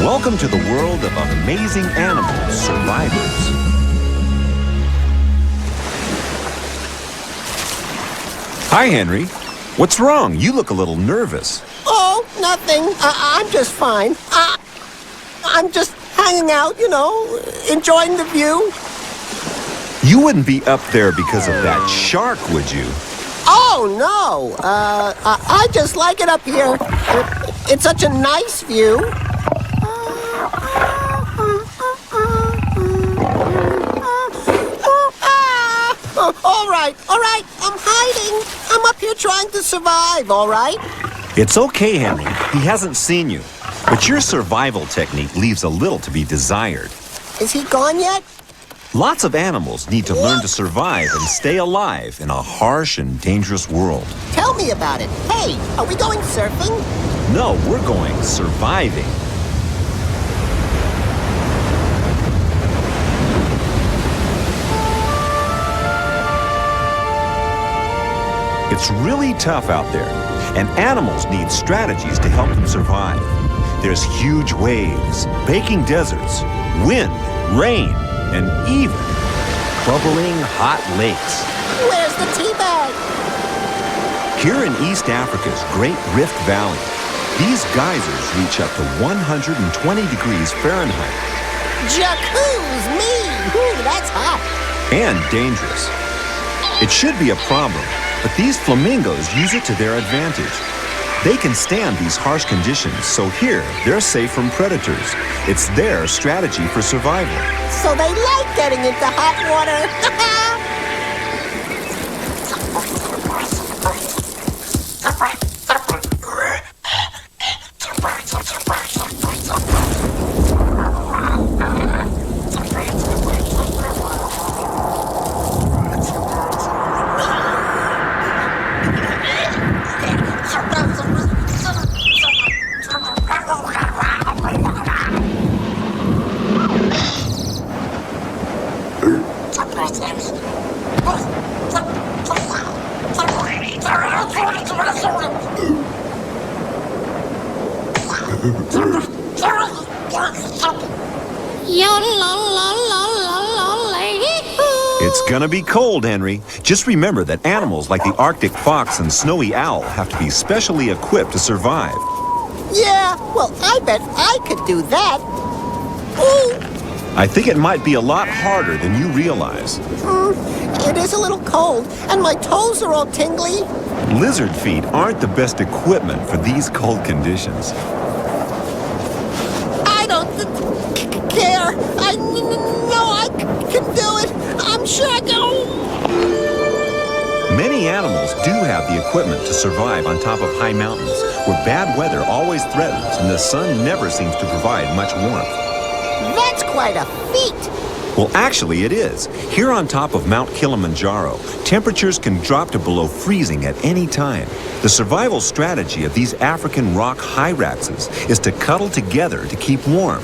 Welcome to the world of amazing animals, survivors. Hi, Henry. What's wrong? You look a little nervous. Oh, nothing. I'm just fine. I'm just hanging out, enjoying the view. You wouldn't be up there because of that shark, would you? Oh, no. I just like it up here. It's such a nice view. All right. I'm hiding. I'm up here trying to survive, all right? It's okay, Henry. He hasn't seen you. But your survival technique leaves a little to be desired. Is he gone yet? Lots of animals need to learn to survive and stay alive in a harsh and dangerous world. Tell me about it. Hey, are we going surfing? No, we're going surviving. It's really tough out there, and animals need strategies to help them survive. There's huge waves, baking deserts, wind, rain, and even bubbling hot lakes. Where's the tea bag? Here in East Africa's Great Rift Valley, these geysers reach up to 120 degrees Fahrenheit. Jacuzzi me! Ooh, that's hot. And dangerous. It should be a problem, but these flamingos use it to their advantage. They can stand these harsh conditions, so here they're safe from predators. It's their strategy for survival. So they like getting into hot water. It's gonna be cold, Henry. Just remember that animals like the Arctic fox and snowy owl have to be specially equipped to survive. Yeah, well, I bet I could do that. Ooh. I think it might be a lot harder than you realize. It is a little cold, and my toes are all tingly. Lizard feet aren't the best equipment for these cold conditions. I don't care. I know I can do it. I'm sure I can. Many animals do have the equipment to survive on top of high mountains, where bad weather always threatens and the sun never seems to provide much warmth. That's quite a feat. Well, actually it is. Here on top of Mount Kilimanjaro, temperatures can drop to below freezing at any time. The survival strategy of these African rock hyraxes is to cuddle together to keep warm.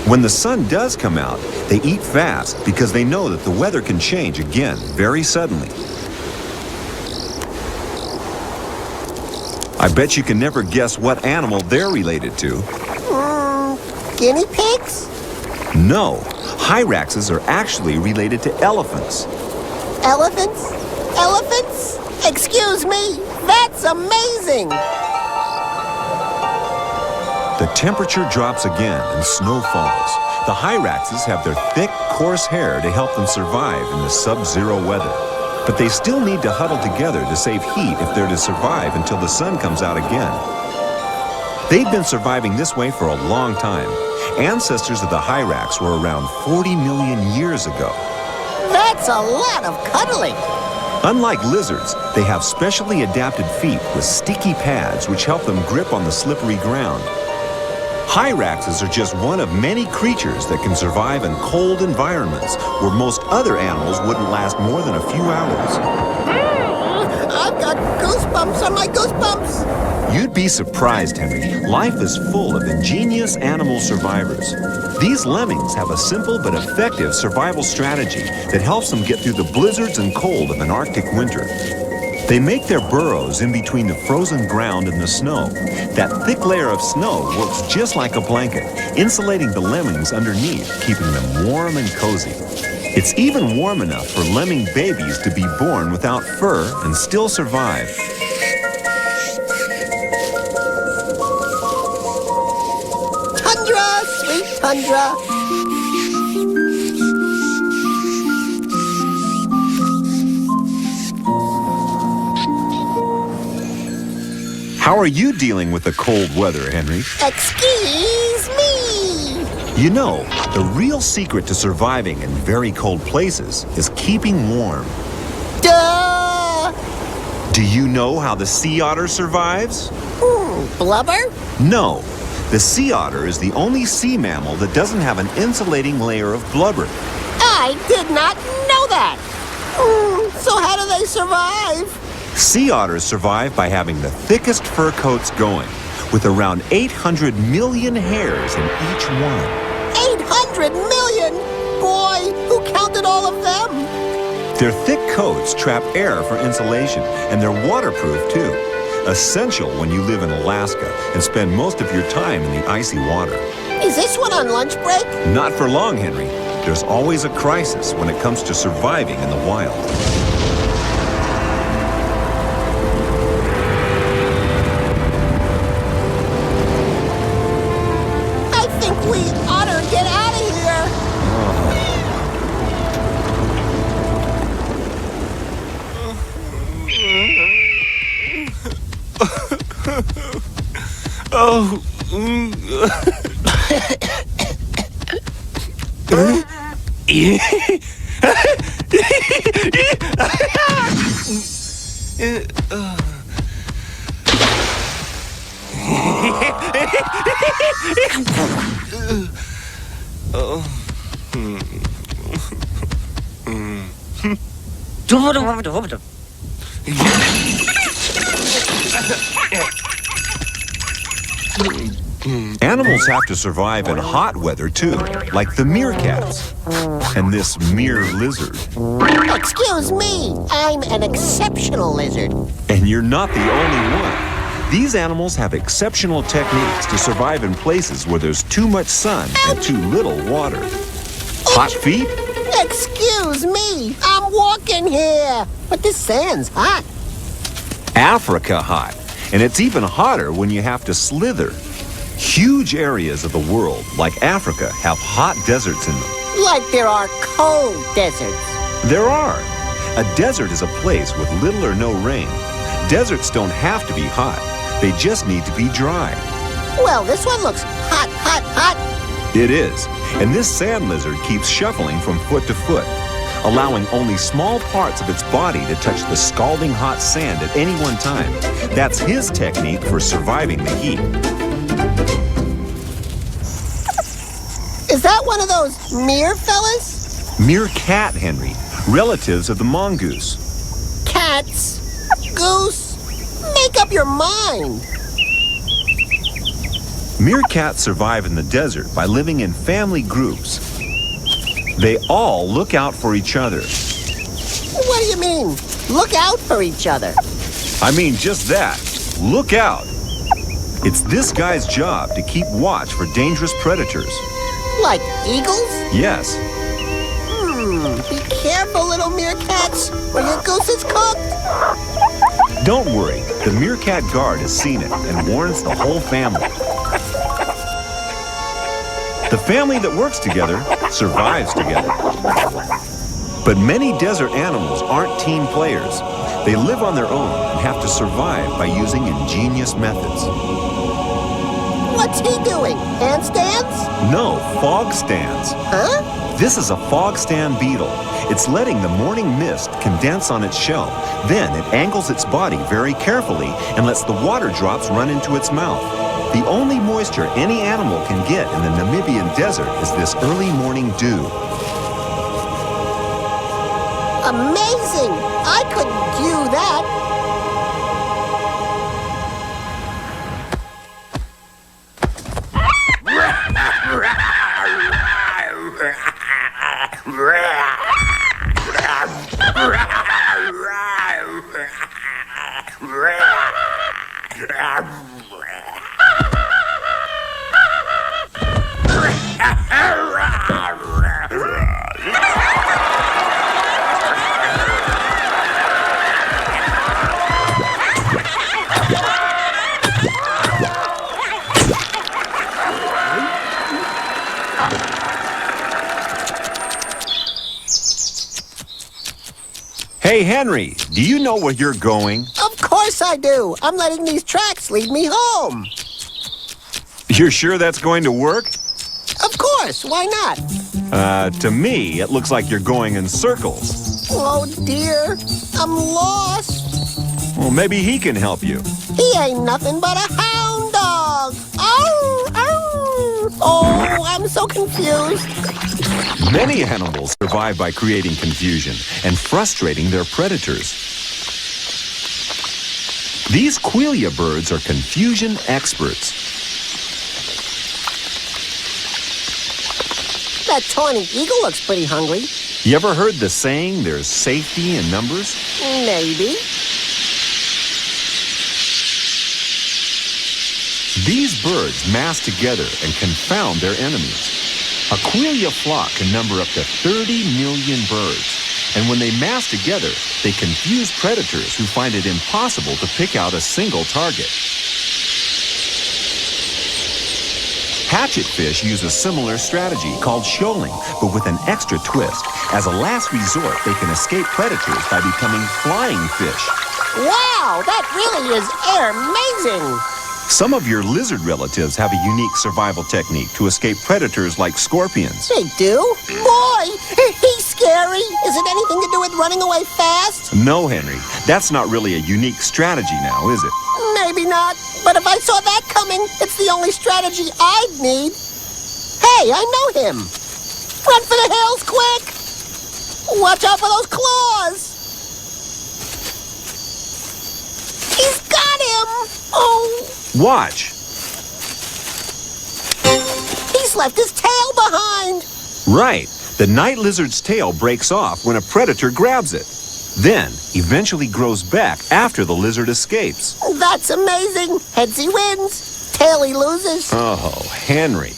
When the sun does come out, they eat fast because they know that the weather can change again very suddenly. I bet you can never guess what animal they're related to. Guinea pigs? No, hyraxes are actually related to elephants. Elephants? Elephants? Excuse me, that's amazing! The temperature drops again and snow falls. The hyraxes have their thick, coarse hair to help them survive in the sub-zero weather. But they still need to huddle together to save heat if they're to survive until the sun comes out again. They've been surviving this way for a long time. Ancestors of the hyrax were around 40 million years ago. That's a lot of cuddling. Unlike lizards, they have specially adapted feet with sticky pads which help them grip on the slippery ground. Hyraxes are just one of many creatures that can survive in cold environments where most other animals wouldn't last more than a few hours. I've got goosebumps on my goosebumps. You'd be surprised, Henry. Life is full of ingenious animal survivors. These lemmings have a simple but effective survival strategy that helps them get through the blizzards and cold of an Arctic winter. They make their burrows in between the frozen ground and the snow. That thick layer of snow works just like a blanket, insulating the lemmings underneath, keeping them warm and cozy. It's even warm enough for lemming babies to be born without fur and still survive. Tundra, sweet tundra. How are you dealing with the cold weather, Henry? Excuse me. You know, the real secret to surviving in very cold places is keeping warm. Duh. Do you know how the sea otter survives? Blubber? No. The sea otter is the only sea mammal that doesn't have an insulating layer of blubber. I did not know that. So how do they survive? Sea otters survive by having the thickest fur coats going, with around 800 million hairs in each one. 800 million? Boy, who counted all of them? Their thick coats trap air for insulation, and they're waterproof too. Essential when you live in Alaska and spend most of your time in the icy water. Is this one on lunch break? Not for long, Henry. There's always a crisis when it comes to surviving in the wild. I think we ought to get out of here. Animals have to survive in hot weather too, like the meerkats and this mere lizard. Excuse me, I'm an exceptional lizard. And you're not the only one. These animals have exceptional techniques to survive in places where there's too much sun and too little water. Hot feet? Excuse me, I'm walking here. But this sand's hot. Africa hot. And it's even hotter when you have to slither. Huge areas of the world, like Africa, have hot deserts in them. Like there are cold deserts. There are. A desert is a place with little or no rain. Deserts don't have to be hot. They just need to be dry. Well, this one looks hot, hot, hot. It is. And this sand lizard keeps shuffling from foot to foot, allowing only small parts of its body to touch the scalding hot sand at any one time. That's his technique for surviving the heat. Is that one of those mere fellas? Meerkat, Henry, relatives of the mongoose. Cats? Goose? Make up your mind. Meerkats survive in the desert by living in family groups. They all look out for each other. What do you mean? Look out for each other. I mean just that. Look out. It's this guy's job to keep watch for dangerous predators. Like eagles? Yes. Be careful, little meerkats, or your goose is cooked. Don't worry. The meerkat guard has seen it and warns the whole family. The family that works together survives together. But many desert animals aren't team players. They live on their own and have to survive by using ingenious methods. What's he doing? Handstands? No, fog stands. Huh? This is a fog stand beetle. It's letting the morning mist condense on its shell. Then it angles its body very carefully and lets the water drops run into its mouth. The only moisture any animal can get in the Namibian desert is this early morning dew. Amazing! I couldn't do that. Hey, Henry, do you know where you're going? Of course I do. I'm letting these tracks lead me home. You're sure that's going to work? Of course, why not? To me, it looks like you're going in circles. Oh dear, I'm lost. Well, maybe he can help you. He ain't nothing but a hound dog. Ow, ow. Oh, I'm so confused. Many animals survive by creating confusion and frustrating their predators. These Quelea birds are confusion experts. That tawny eagle looks pretty hungry. You ever heard the saying, there's safety in numbers? Maybe. These birds mass together and confound their enemies. A Quelea flock can number up to 30 million birds. And when they mass together, they confuse predators who find it impossible to pick out a single target. Hatchetfish use a similar strategy called shoaling, but with an extra twist. As a last resort, they can escape predators by becoming flying fish. Wow, that really is amazing. Some of your lizard relatives have a unique survival technique to escape predators like scorpions. They do? Boy, he's scary. Is it anything to do with running away fast? No, Henry, that's not really a unique strategy now, is it? Maybe not. But if I saw that coming, it's the only strategy I'd need. Hey, I know him. Run for the hills, quick! Watch out for those claws! He's got him! Oh! Watch. He's left his tail behind! Right. The night lizard's tail breaks off when a predator grabs it. Then, eventually grows back after the lizard escapes. That's amazing! Heads he wins, tail he loses. Oh, Henry.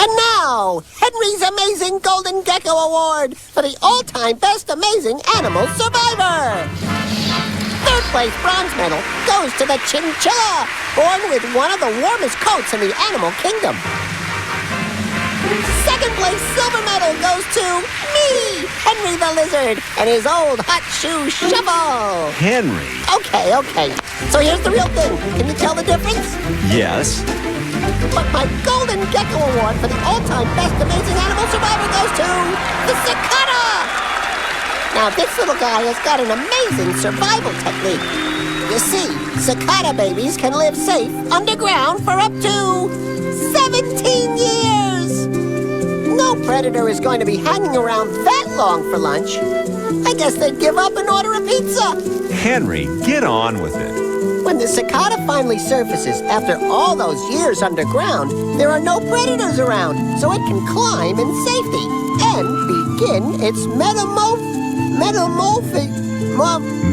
And now, Henry's Amazing Golden Gecko Award for the all-time best amazing animal survivor! Third place bronze medal goes to the chinchilla, born with one of the warmest coats in the animal kingdom. Second place silver medal goes to me, Henry the Lizard, and his old hot shoe shovel. Henry. Okay. So here's the real thing. Can you tell the difference? Yes. But my Golden Gecko Award for the all-time best amazing animal survivor goes to the cicada! Now, this little guy has got an amazing survival technique. You see, cicada babies can live safe underground for up to 17 years! No predator is going to be hanging around that long for lunch. I guess they'd give up and order a pizza. Henry, get on with it. When the cicada finally surfaces after all those years underground, there are no predators around, so it can climb in safety and begin its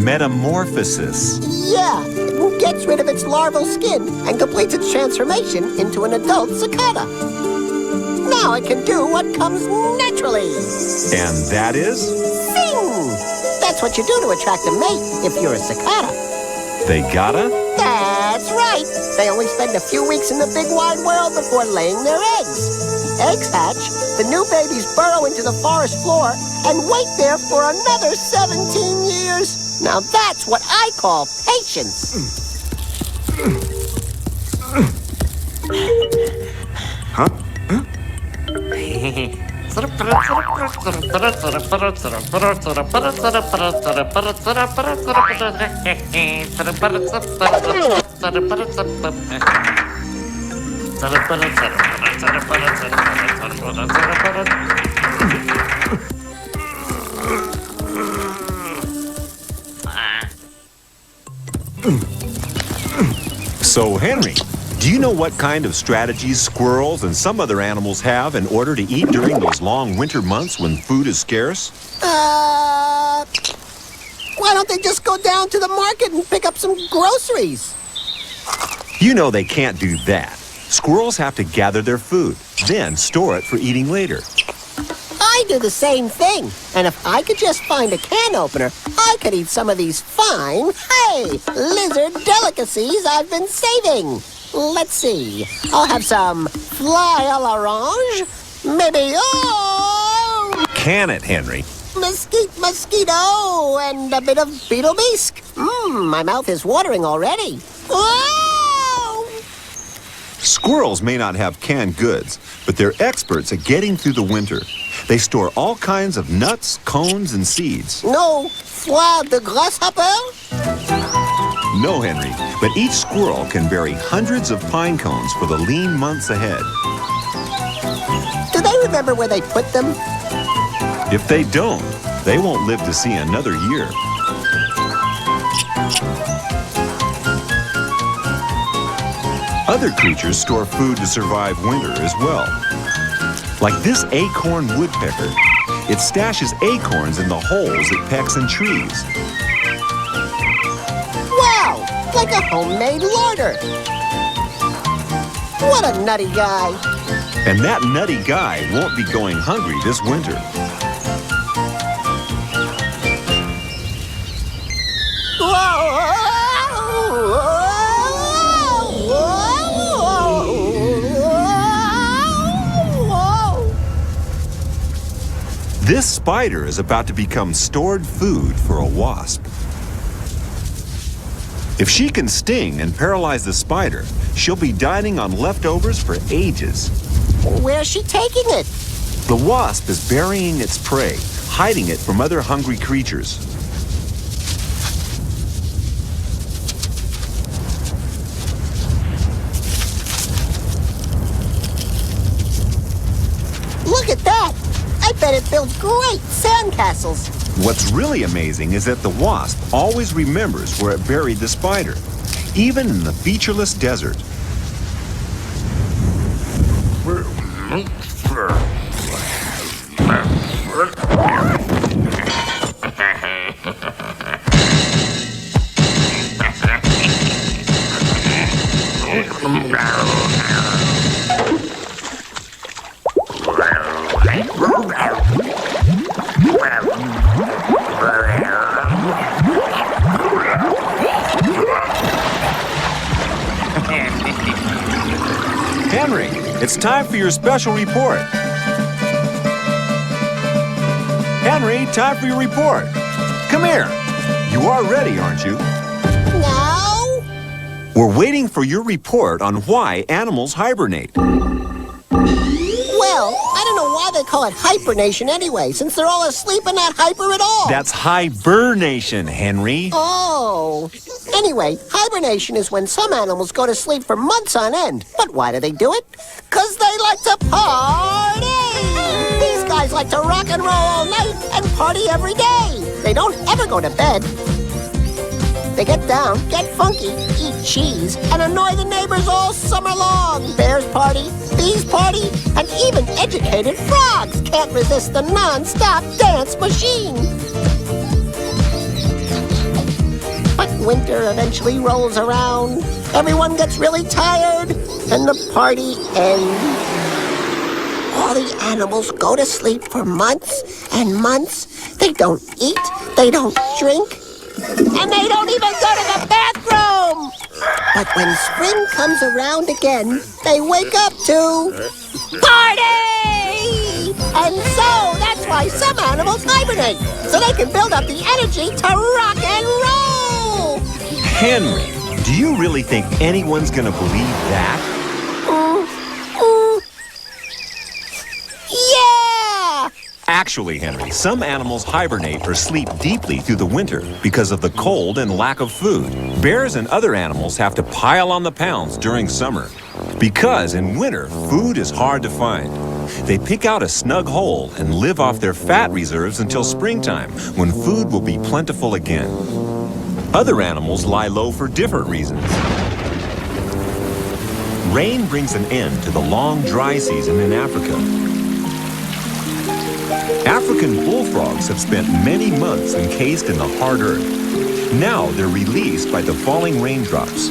Metamorphosis. Yeah, it gets rid of its larval skin and completes its transformation into an adult cicada. Now it can do what comes naturally. And that is? Sing! That's what you do to attract a mate if you're a cicada. They gotta? That's right. They only spend a few weeks in the big wide world before laying their eggs. The eggs hatch, the new babies burrow into the forest floor and wait there for another 17 years. Now that's what I call patience. Huh? So, Henry, do you know what kind of strategies squirrels and some other animals have in order to eat during those long winter months when food is scarce? Why don't they just go down to the market and pick up some groceries? You know they can't do that. Squirrels have to gather their food, then store it for eating later. I do the same thing. And if I could just find a can opener, I could eat some of these fine, lizard delicacies I've been saving. Let's see. I'll have some fly à l'orange. Maybe, Can it, Henry? Mesquite mosquito and a bit of beetle bisque. My mouth is watering already. Whoa! Squirrels may not have canned goods, but they're experts at getting through the winter. They store all kinds of nuts, cones, and seeds. No foie de grasshopper? No, Henry, but each squirrel can bury hundreds of pine cones for the lean months ahead. Do they remember where they put them? If they don't, they won't live to see another year. Other creatures store food to survive winter as well. Like this acorn woodpecker. It stashes acorns in the holes it pecks in trees. Wow, like a homemade larder. What a nutty guy. And that nutty guy won't be going hungry this winter. This spider is about to become stored food for a wasp. If she can sting and paralyze the spider, she'll be dining on leftovers for ages. Where's she taking it? The wasp is burying its prey, hiding it from other hungry creatures. Look at that! I bet it builds great sandcastles. What's really amazing is that the wasp always remembers where it buried the spider, even in the featureless desert. Henry, it's time for your special report. Henry, time for your report. Come here. You are ready, aren't you? No? We're waiting for your report on why animals hibernate. Well, I don't know why they call it hibernation anyway, since they're all asleep and not hyper at all. That's hibernation, Henry. Oh. Anyway, hibernation is when some animals go to sleep for months on end. But why do they do it? 'Cause they like to party! These guys like to rock and roll all night and party every day. They don't ever go to bed. They get down, get funky, eat cheese, and annoy the neighbors all summer long. Bears party, bees party, and even educated frogs can't resist the non-stop dance machine. But winter eventually rolls around, everyone gets really tired, and the party ends. All the animals go to sleep for months and months. They don't eat, they don't drink, and they don't even go to the bathroom! But when spring comes around again, they wake up to party! And so that's why some animals hibernate, so they can build up the energy to rock and roll! Henry, do you really think anyone's gonna believe that? Yeah! Actually, Henry, some animals hibernate or sleep deeply through the winter because of the cold and lack of food. Bears and other animals have to pile on the pounds during summer because in winter, food is hard to find. They pick out a snug hole and live off their fat reserves until springtime, when food will be plentiful again. Other animals lie low for different reasons. Rain brings an end to the long dry season in Africa. African bullfrogs have spent many months encased in the hard earth. Now they're released by the falling raindrops.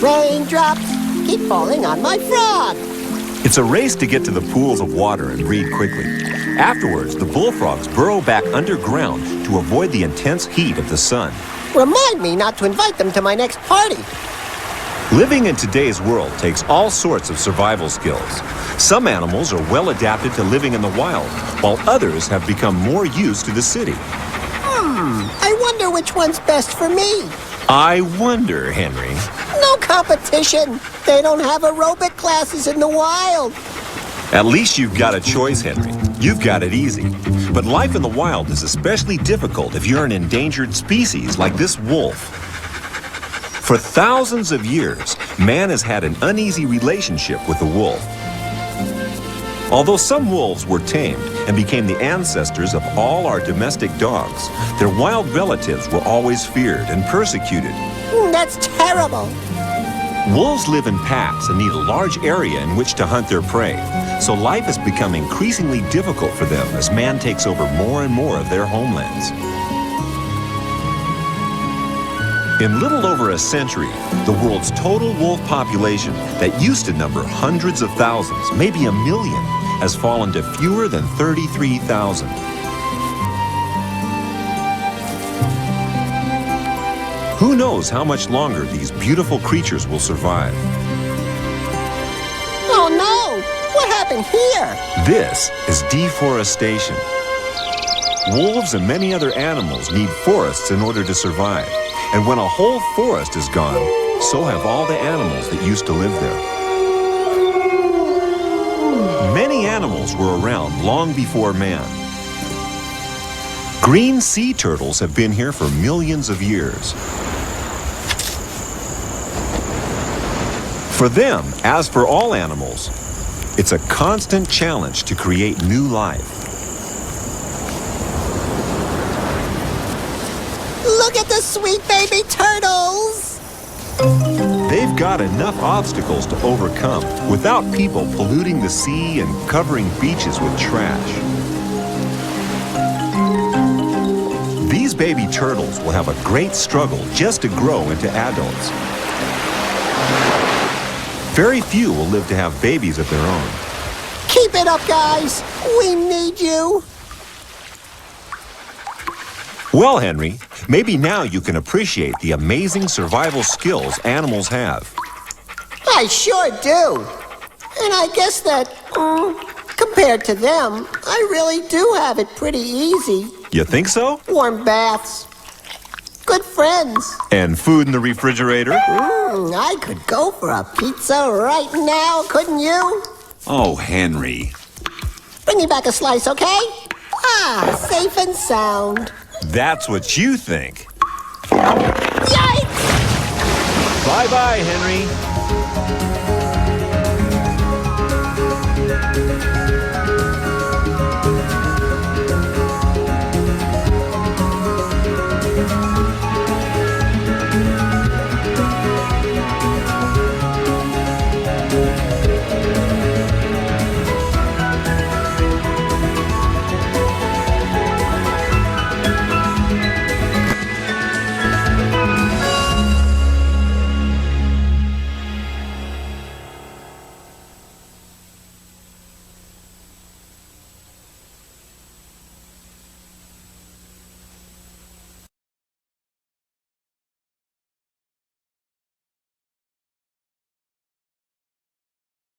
Raindrops keep falling on my frog. It's a race to get to the pools of water and breed quickly. Afterwards, the bullfrogs burrow back underground to avoid the intense heat of the sun. Remind me not to invite them to my next party. Living in today's world takes all sorts of survival skills. Some animals are well adapted to living in the wild, while others have become more used to the city. I wonder which one's best for me. I wonder, Henry. No competition. They don't have aerobic classes in the wild. At least you've got a choice, Henry. You've got it easy. But life in the wild is especially difficult if you're an endangered species like this wolf. For thousands of years, man has had an uneasy relationship with the wolf. Although some wolves were tamed and became the ancestors of all our domestic dogs, their wild relatives were always feared and persecuted. That's terrible. Wolves live in packs and need a large area in which to hunt their prey, so life has become increasingly difficult for them as man takes over more and more of their homelands. In little over a century, the world's total wolf population that used to number hundreds of thousands, maybe a million, has fallen to fewer than 33,000. Who knows how much longer these beautiful creatures will survive? Oh no! What happened here? This is deforestation. Wolves and many other animals need forests in order to survive. And when a whole forest is gone, so have all the animals that used to live there. Many animals were around long before man. Green sea turtles have been here for millions of years. For them, as for all animals, it's a constant challenge to create new life. Look at the sweet baby turtles! They've got enough obstacles to overcome without people polluting the sea and covering beaches with trash. These baby turtles will have a great struggle just to grow into adults. Very few will live to have babies of their own. Keep it up, guys! We need you! Well, Henry, maybe now you can appreciate the amazing survival skills animals have. I sure do. And I guess that, compared to them, I really do have it pretty easy. You think so? Warm baths. Good friends. And food in the refrigerator? I could go for a pizza right now, couldn't you? Oh, Henry. Bring me back a slice, okay? Safe and sound. That's what you think. Yikes! Bye-bye, Henry.